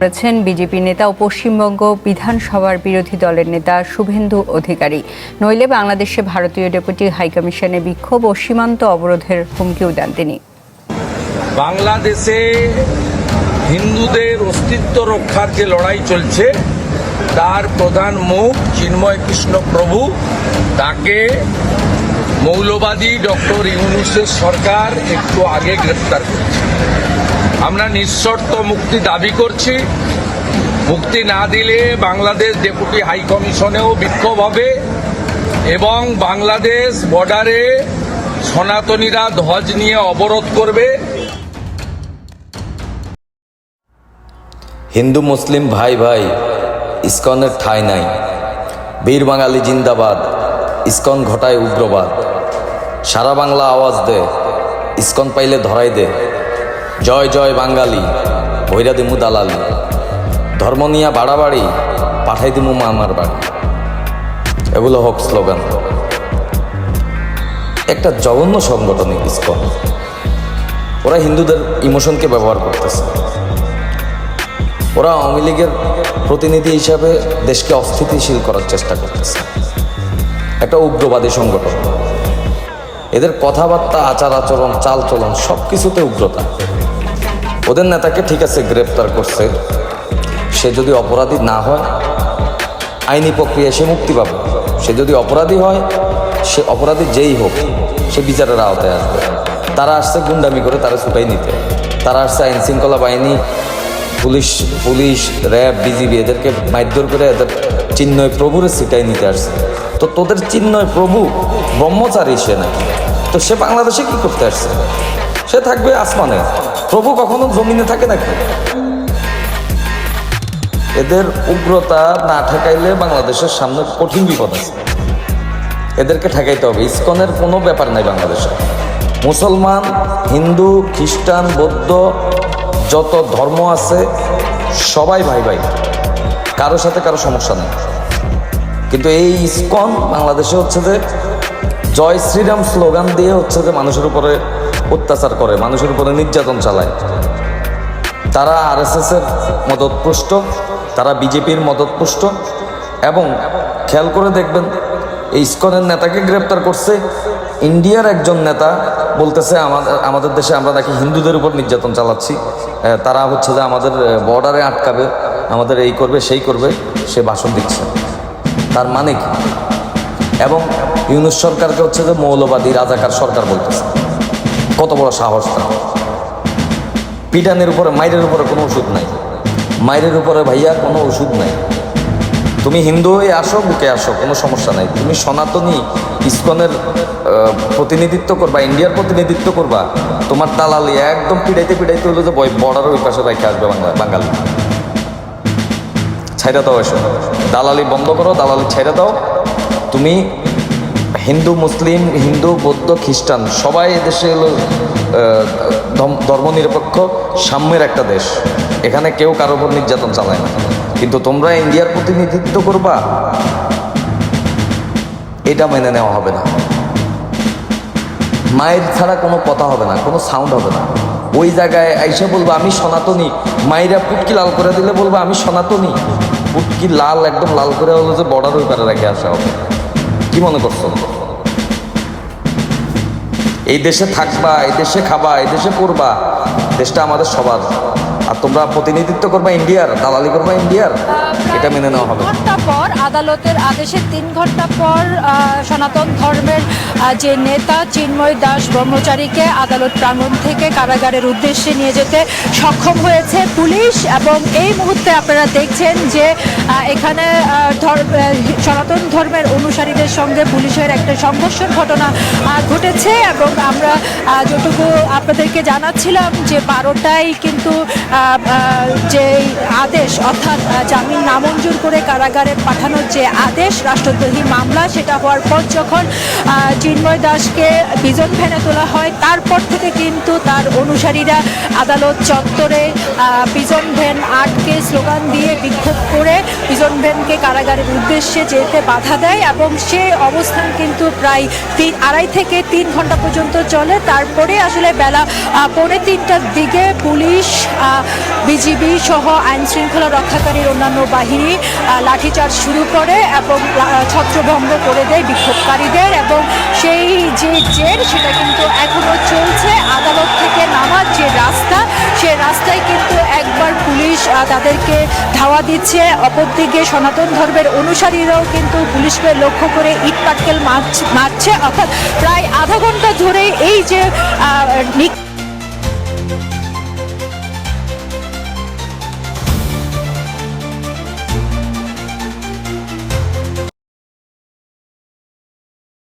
করেছেন বিজেপি নেতা ও পশ্চিমবঙ্গ বিধানসভার বিরোধী দলের নেতা শুভেন্দু অধিকারী। নইলে বাংলাদেশে ভারতীয় ডেপুটি হাইকমিশনে বিক্ষোভ ও সীমান্ত অবরোধের হুমকিও দেন তিনি। বাংলাদেশে হিন্দুদের অস্তিত্ব রক্ষার যে লড়াই চলছে তার প্রধান মুখ চিন্ময় কৃষ্ণ প্রভু, তাকে মৌলবাদী ডক্টর ইউনূসের সরকার একটু আগে গ্রেফতার করেছে। আমরা নিঃশর্ত মুক্তি দাবি করছি। মুক্তি না দিলে বাংলাদেশ ডেপুটি হাইকমিশনেও বিক্ষোভ হবে এবং বাংলাদেশ বর্ডারে সনাতনীরা ধ্বজ নিয়ে অবরোধ করবে। হিন্দু মুসলিম ভাই ভাই, ইসকনের ঠাঁই নাই। বীর বাঙালি জিন্দাবাদ, ইসকন ঘটায় উগ্রবাদ। সারা বাংলা আওয়াজ দে, ইসকন পাইলে ধরাই দে। জয় জয় বাঙালি, ভৈরা দিমু দালালি। ধর্ম নিয়া বাড়াবাড়ি, পাঠাই দিমু মামার বাড়ি। এগুলো হোক স্লোগান। একটা জঘন্য সংগঠন ইসকন। ওরা হিন্দুদের ইমোশনকে ব্যবহার করতেছে। ওরা আওয়ামী লীগের প্রতিনিধি হিসাবে দেশকে অস্থিতিশীল করার চেষ্টা করতেছে। একটা উগ্রবাদী সংগঠন। এদের কথাবার্তা, আচার আচরণ, চাল চলন সব কিছুতে উগ্রতা। ওদের নেতাকে ঠিক আছে গ্রেপ্তার করছে, সে যদি অপরাধী না হয় আইনি প্রক্রিয়ায় সে মুক্তি পাবে। সে যদি অপরাধী হয়, সে অপরাধী যেই হোক সে বিচারের আওতায় আসবে। তারা আসছে গুন্ডামি করে তারা ছুটাই নিতে। তারা আসছে আইন শৃঙ্খলা বাহিনী, পুলিশ, র্যাব, বিজিবি এদেরকে মারধর করে এদের চিন্ময় প্রভুর সিটাই নিতে আসছে। তো তোদের চিন্ময় প্রভু ব্রহ্মচারী সে নাকি? তো সে বাংলাদেশে কি করতে আসছে? সে থাকবে আসমানে। প্রভু কখনো জমিনে থাকে নাকি? এদের উগ্রতা না ঠেকাইলে বাংলাদেশের সামনে কঠিন বিপদ আছে। এদেরকে ঠেকাইতে হবে। ইসকনের কোনো ব্যাপার নাই বাংলাদেশে। মুসলমান, হিন্দু, খ্রিস্টান, বৌদ্ধ যত ধর্ম আছে সবাই ভাই ভাই, কারো সাথে কারো সমস্যা নেই। কিন্তু এই ইসকন বাংলাদেশে হচ্ছে যে জয় শ্রীরাম স্লোগান দিয়ে হচ্ছে যে মানুষের উপরে অত্যাচার করে, মানুষের উপরে নির্যাতন চালায়। তারা আরএসএস এর মদতপুষ্ট, তারা বিজেপির মদতপুষ্ট। এবং খেয়াল করে দেখবেন এই ইসকনের নেতাকে গ্রেপ্তার করছে ইন্ডিয়ার একজন নেতা, বলতেছে আমাদের দেশে আমরা নাকি হিন্দুদের উপর নির্যাতন চালাচ্ছি, তারা হচ্ছে যে আমাদের বর্ডারে আটকাবে, আমাদের এই করবে সেই করবে। সে ভাষণ দিচ্ছে, তার মানে কি? এবং ইউনূস সরকারকে হচ্ছে যে মৌলবাদী রাজাকার সরকার বলতেছে। কত বড় সাহস তার! পিটানের উপরে, মাইরের উপরে কোনো ওষুধ নাই। মাইরের উপরে ভাইয়া কোনো ওষুধ নাই। তুমি হিন্দু হয়ে আসো, বুকে আসো, কোনো সমস্যা নাই। তুমি সনাতনী ইসকনের প্রতিনিধিত্ব করবা, ইন্ডিয়ার প্রতিনিধিত্ব করবা, তোমার দালালি একদম পিড়াইতে হলো যে বর্ডারের ওই পাশে রেখে আসবে বাঙালি। ছাইড়া দাও, এসো দালালি বন্ধ করো, দালালি ছাইড়া দাও। তুমি হিন্দু, মুসলিম, হিন্দু, বৌদ্ধ, খ্রিস্টান সবাই এদেশে হলো ধর্মনিরপেক্ষ সাম্যের একটা দেশ। এখানে কেউ কারোর উপর নির্যাতন চালায় না। কিন্তু তোমরা ইন্ডিয়ার প্রতিনিধিত্ব করবা, এটা মেনে নেওয়া হবে না। মায়ের ছাড়া কোনো কথা হবে না, কোনো সাউন্ড হবে না। ওই জায়গায় আইসা বলবো আমি সনাতনী, মায়েরা পুটকি লাল করে দিলে বলবো আমি সনাতনী। পুটকি লাল, একদম লাল করে হলো যে বর্ডার ওই পারে রেখে আসা হবে। কি মনে করছো? এই দেশে থাকবা, এই দেশে খাবা, এই দেশে পড়বা, দেশটা আমাদের সবার। আর তোমরা প্রতিনিধিত্ব করবা ইন্ডিয়ার, দালালি করবা ইন্ডিয়ার, এটা মেনে নেওয়া হবে। ঘন্টা পর আদালতের আদেশে 3 ঘন্টা পর সনাতন ধর্মের যে নেতা চিন্ময় দাস ব্রহ্মচারীকে আদালত প্রাঙ্গণ থেকে কারাগারের উদ্দেশ্যে নিয়ে যেতে সক্ষম হয়েছে পুলিশ। এবং এই মুহূর্তে আপনারা দেখছেন যে এখানে সনাতন ধর্মের অনুসারীদের সঙ্গে পুলিশের একটা সংঘর্ষের ঘটনা ঘটেছে। এবং আমরা যতটুকু আপনাদেরকে জানাচ্ছিলাম যে 12টায় কিন্তু যে আদেশ, অর্থাৎ জামিন নামঞ্জুর করে কারাগারে পাঠানোর যে আদেশ, রাষ্ট্রদ্রোহী মামলা, সেটা হওয়ার পর যখন চিন্ময় দাসকে বিজন ভ্যানে তোলা হয়, তারপর থেকে কিন্তু তার তার অনুসারীরা আদালত চত্বরে পিজন ভ্যান আটকে স্লোগান দিয়ে বিক্ষোভ করে পিজন ভ্যানকে কারাগারের উদ্দেশ্যে যেতে বাধা দেয় এবং সে অবস্থান কিন্তু প্রায় 2.5 থেকে 3 ঘন্টা পর্যন্ত চলে। তারপরে আসলে বেলা 2:45টার দিকে পুলিশ, বিজিবি সহ আইন শৃঙ্খলা রক্ষাকারীর অন্যান্য বাহিনী লাঠিচার্জ শুরু করে এবং ছত্রভঙ্গ করে দেয় বিক্ষোভকারীদের, এবং সেই যে জের সেটা কিন্তু এখনো চলছে। আদালত থেকে নামার যে রাস্তা, সে রাস্তায় কিন্তু একবার পুলিশ তাদেরকে ধাওয়া দিচ্ছে, অপরদিকে সনাতন ধর্মের অনুসারীরাও কিন্তু পুলিশকে লক্ষ্য করে ইট পাটকেল মারছে। অর্থাৎ প্রায় আধা ঘন্টা ধরে এই যে